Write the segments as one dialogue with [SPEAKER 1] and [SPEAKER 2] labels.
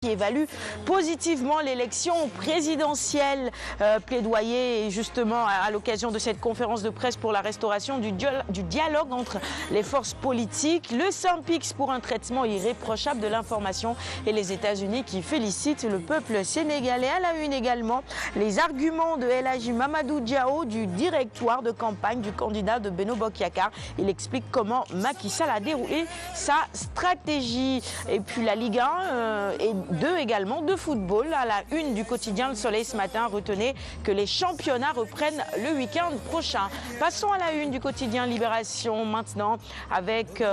[SPEAKER 1] Qui évalue positivement l'élection présidentielle. Plaidoyer justement à l'occasion de cette conférence de presse pour la restauration du dialogue entre les forces politiques. Le Saint-Pix pour un traitement irréprochable de l'information et les États-Unis qui félicitent le peuple sénégalais. À la une également, les arguments de El Hadji Mamadou Diao du directoire de campagne du candidat de Benno Bokk Yakaar. Il explique comment Macky Sall a déroulé sa stratégie. Et puis la Ligue 1 et 2 également de football. À la une du quotidien Le Soleil ce matin, retenez que les championnats reprennent le week-end prochain. Passons à la une du quotidien Libération maintenant avec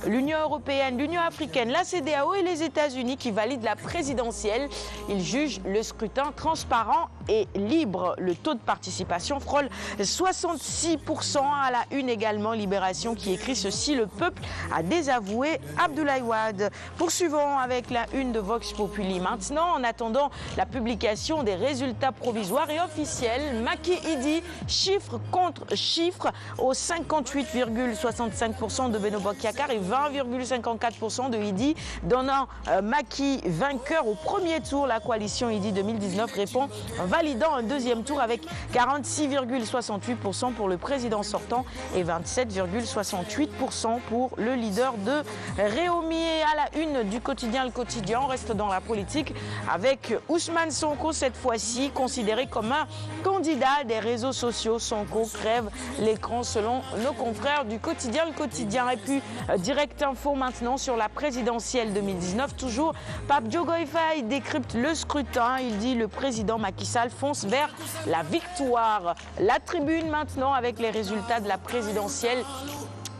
[SPEAKER 1] l'Union européenne, l'Union africaine, la CEDEAO et les États-Unis qui valident la présidentielle. Ils jugent le scrutin transparent et libre. Le taux de participation frôle 66%. À la une également Libération qui écrit ceci: le peuple a désavoué Abdoulaye Wade. Poursuivons avec la une de Vox Populi. Maintenant, en attendant la publication des résultats provisoires et officiels, Macky Idi, chiffre contre chiffre, au 58,65% de Benno Bokk Yakaar et 20,54% de Idi, donnant Macky vainqueur au premier tour. La coalition Idi 2019 répond en validant un deuxième tour avec 46,68% pour le président sortant et 27,68% pour le leader de Réumi. À la une du quotidien Le Quotidien, on reste dans la politique avec Ousmane Sonko cette fois-ci, considéré comme un candidat des réseaux sociaux. Sonko crève l'écran selon nos confrères du quotidien Le Quotidien. Et puis Direct Info maintenant sur la présidentielle 2019. Toujours Pape Diogoye Faye décrypte le scrutin. Il dit le président Macky Sall fonce vers la victoire. La Tribune maintenant avec les résultats de la présidentielle.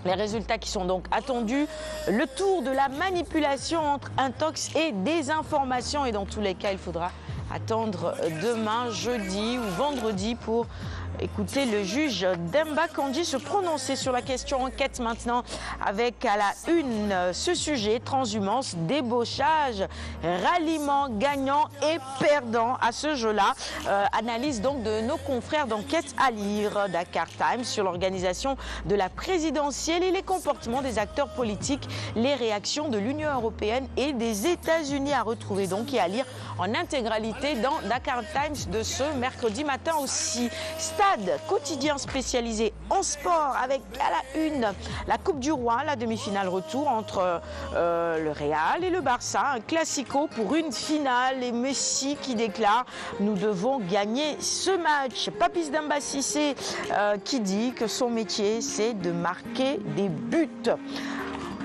[SPEAKER 1] Les résultats qui sont donc attendus, le tour de la manipulation entre intox et désinformation. Et dans tous les cas, il faudra attendre demain, jeudi ou vendredi pour écoutez le juge Demba Kandji se prononcer sur la question enquête maintenant avec à la une ce sujet: transhumance, débauchage, ralliement, gagnant et perdant à ce jeu-là. Analyse donc de nos confrères d'enquête à lire. Dakar Times sur l'organisation de la présidentielle et les comportements des acteurs politiques, les réactions de l'Union européenne et des États-Unis à retrouver donc et à lire en intégralité dans Dakar Times de ce mercredi matin aussi. Quotidien spécialisé en sport avec à la une la Coupe du Roi, la demi-finale retour entre le Real et le Barça, un classico pour une finale et Messi qui déclare nous devons gagner ce match. Papis Demba Cissé qui dit que son métier c'est de marquer des buts.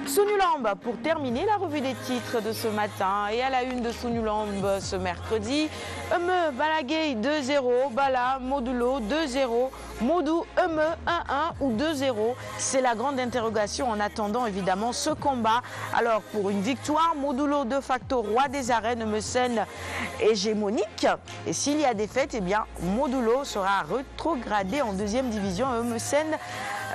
[SPEAKER 1] Sunulamb pour terminer la revue des titres de ce matin. Et à la une de Sunulamb ce mercredi, Eumeu Balla Gaye 2-0, Balla Modulo 2-0, Modou Eumeu 1-1 ou 2-0. C'est la grande interrogation en attendant évidemment ce combat. Alors pour une victoire, Modulo de facto roi des arènes, Eumeu Sène hégémonique. Et s'il y a défaite, eh bien Modulo sera rétrogradé en deuxième division. Eumeu Sène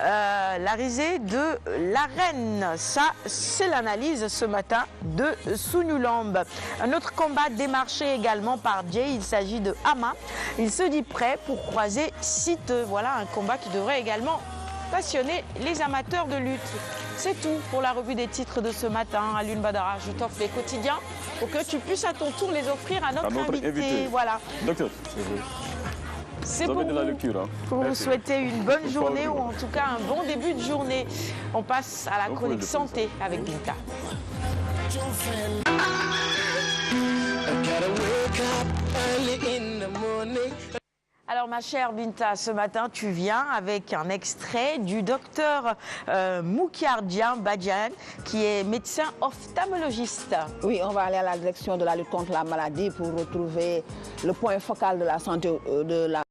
[SPEAKER 1] la risée de l'arène. Ça, c'est l'analyse ce matin de Sunulamb. Un autre combat démarché également par Jay, il s'agit de Ama. Il se dit prêt pour croiser Siteu. Voilà un combat qui devrait également passionner les amateurs de lutte. C'est tout pour la revue des titres de ce matin. Alioune Badara, je t'offre les quotidiens pour que tu puisses à ton tour les offrir à notre invité. Voilà.
[SPEAKER 2] Docteur.
[SPEAKER 1] C'est pour vous souhaiter une bonne journée ou en tout cas un bon début de journée. On passe à la chronique santé avec Binta. Alors ma chère Binta, ce matin tu viens avec un extrait du docteur Moukiardien Badian qui est médecin ophtalmologiste.
[SPEAKER 3] Oui, on va aller à la direction de la lutte contre la maladie pour retrouver le point focal de la santé de la